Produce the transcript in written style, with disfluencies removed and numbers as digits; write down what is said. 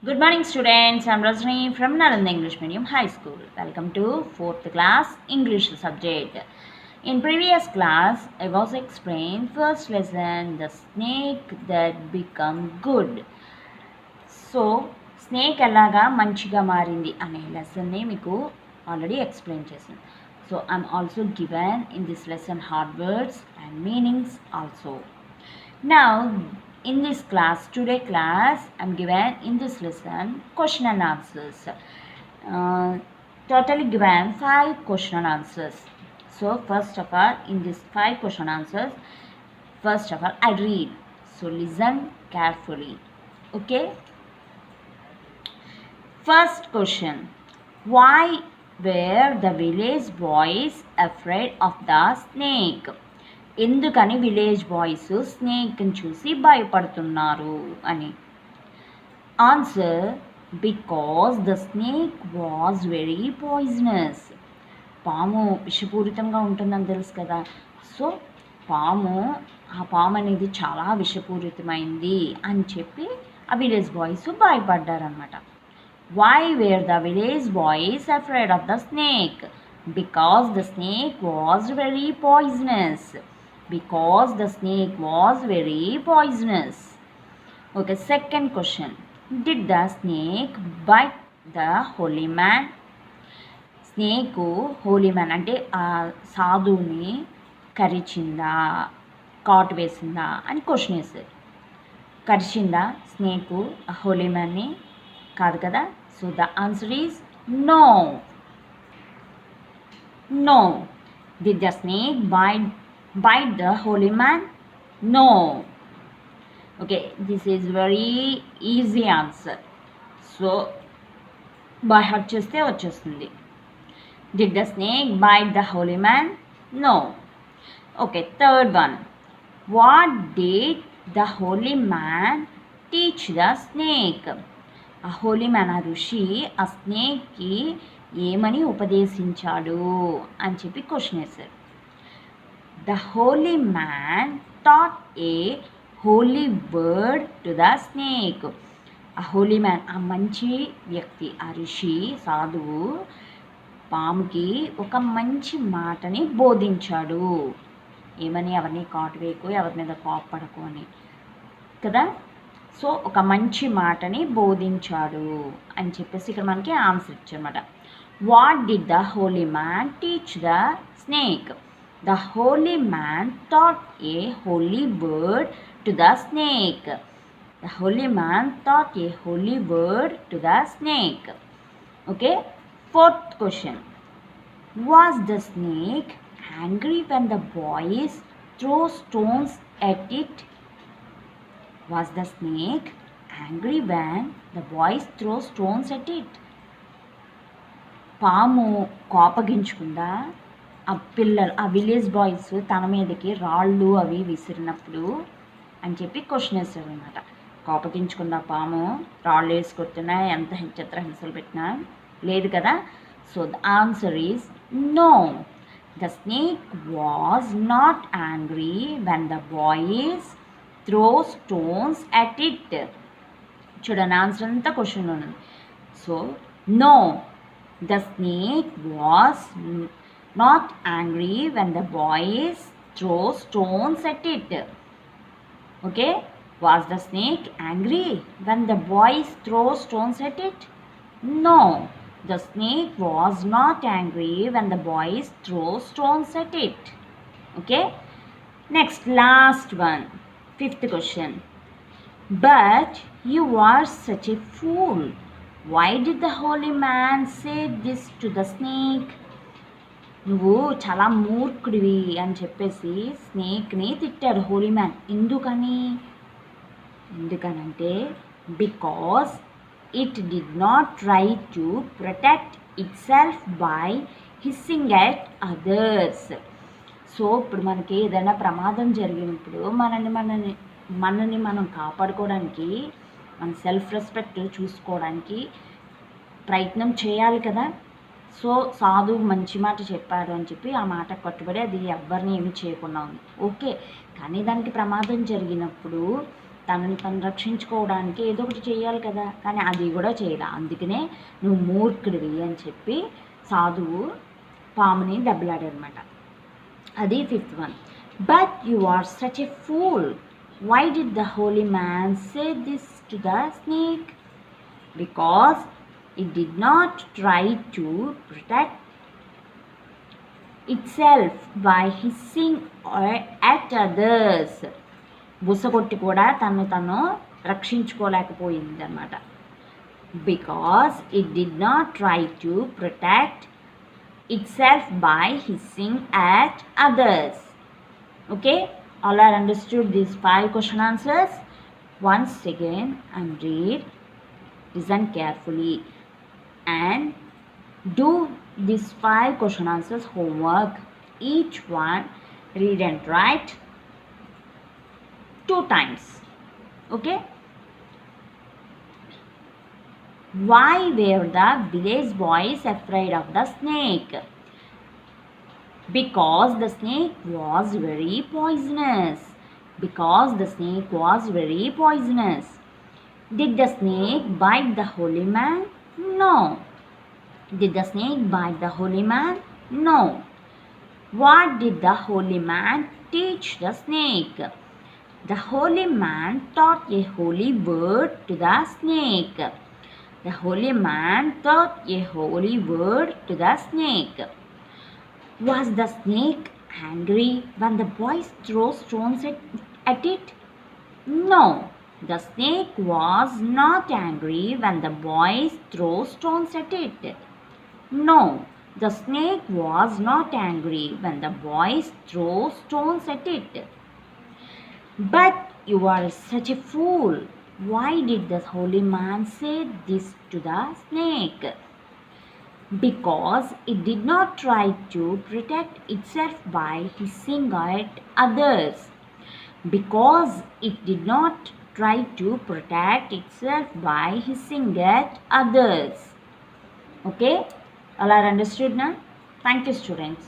Good morning, students. I'm Rajni from Nalanda English Medium High School. Welcome to 4th class English subject. In previous class, I was explained first lesson, the snake that become good. So, snake ఎలాగా మంచిగా మారింది అనే లెసన్ని మీకు already explain చేశాను. So, I'm also given in this lesson hard words and meanings also. Now, in this class, today class, I'm given in this lesson question and answers. Totally given 5 question and answers. So, first of all, in this 5 question answers, first of all, I read. So, listen carefully. Okay? First question. Why were the village boys afraid of the snake? ఎందుకని village boys స్నేక్ని చూసి భయపడుతున్నారు అని. Answer, because the snake was very poisonous. పాము విషపూరితంగా ఉంటుందని తెలుసు కదా. So ఆ పాము అనేది చాలా విషపూరితమైంది అని చెప్పి ఆ విలేజ్ బాయ్స్ భయపడ్డారనమాట. Why were the village boys afraid of the snake? Because the snake was very poisonous. Because the snake was very poisonous. Okay, second question. Did the snake bite the holy man? Snake Holi man అంటే ఆ సాధువుని కరిచిందా, కాటు వేసిందా అని question వేశారు. కరిచిందా snake ఆ హోలీ మ్యాన్ని? కాదు కదా. So the answer is no. No. Did the snake bite the holy man? No. Okay, this is very easy answer. So by heart cheste vachestundi. Did the snake bite the holy man? No. Okay, third one. What did the holy man teach the snake? A holy man, a ఋషి ఆ స్నేక్కి ఏమని ఉపదేశించాడు అని చెప్పి question వేశారు. The holy man taught a holy word to the snake. A holy man, ఆ మంచి వ్యక్తి, ఆ ఋషి సాధువు పాముకి ఒక మంచి మాటని బోధించాడు. ఏమని? ఎవరిని కాటు వేయకు, ఎవరి మీద కోప్పడకు అని కదా. సో ఒక మంచి మాటని బోధించాడు అని చెప్పేసి ఇక్కడ మనకి ఆన్సర్ ఇచ్చారన్నమాట. What did the holy man teach the snake? The holy man taught a holy word to the snake. The holy man taught a holy word to the snake. Okay. Fourth question. Was the snake angry when the boys threw stones at it? Was the snake angry when the boys threw stones at it? పాము కోపగించుకుందా ఆ village boys తన మీదకి రాళ్ళు అవి విసిరినప్పుడు అని చెప్పి question వేస్తారు అనమాట. కోపగించుకున్న పాము రాళ్ళు వేసుకొచ్చినా ఎంత చిత్రహింసలు పెట్టినా లేదు కదా. So the answer is no. The snake was not angry when the boys throw stones at it. చూడండి, ఆన్సర్ అంతా క్వశ్చన్ ఉన్నది. So no, the snake was not angry when the boys throw stones at it. Okay, was the snake angry when the boys throw stones at it? No, the snake was not angry when the boys throw stones at it. Okay, next, last one, fifth question. But you are such a fool. Why did the holy man say this to the snake? నువ్వు చాలా మూర్ఖుడివి అని చెప్పేసి స్నేక్ని తిట్టాడు Holi man. ఎందుకనంటే because it did not try to protect it self by hissing at others. So ఇప్పుడు మనకి ఏదైనా ప్రమాదం జరిగినప్పుడు మనల్ని మనం కాపాడుకోవడానికి, మన సెల్ఫ్ రెస్పెక్ట్ చూసుకోవడానికి ప్రయత్నం చేయాలి కదా. సో సాధువు మంచి మాట చెప్పాడు అని చెప్పి ఆ మాట కట్టుబడి అది ఎవరిని ఏమి చేయకుండా ఉంది. ఓకే, కానీ దానికి ప్రమాదం జరిగినప్పుడు తనని తను రక్షించుకోవడానికి ఏదో ఒకటి చేయాలి కదా, కానీ అది కూడా చేయలే. అందుకనే నువ్వు మూర్ఖుడివి అని చెప్పి సాధువు పాముని దెబ్బలాడారనమాట. అది 5th one. But you are such a fool. Why did the holy man say this to the snake? Because it did not try to protect itself by hissing at others. బుసగొట్టి కూడా తను తను రక్షించుకోలేకపోయింది అనమాట. Because it did not try to protect itself by hissing at others. Okay, all are understood these 5 question answers? Once again and read, listen carefully and do these 5 question answers homework. Each one read and write 2 times. Okay, why were the village boys afraid of the snake? Because the snake was very poisonous. Because the snake was very poisonous. Did the snake bite the holy man? No. Did the snake bite the holy man? No. What did the holy man teach the snake? The holy man taught a holy word to the snake. The holy man taught a holy word to the snake. Was the snake angry when the boys threw stones at it? No, the snake was not angry when the boys threw stones at it. No, the snake was not angry when the boys threw stones at it. But you are such a fool. Why did the holy man say this to the snake? Because it did not try to protect itself by hissing at others. Because it did not try to protect itself by hissing at others. Okay, all are understood now? Thank you, students.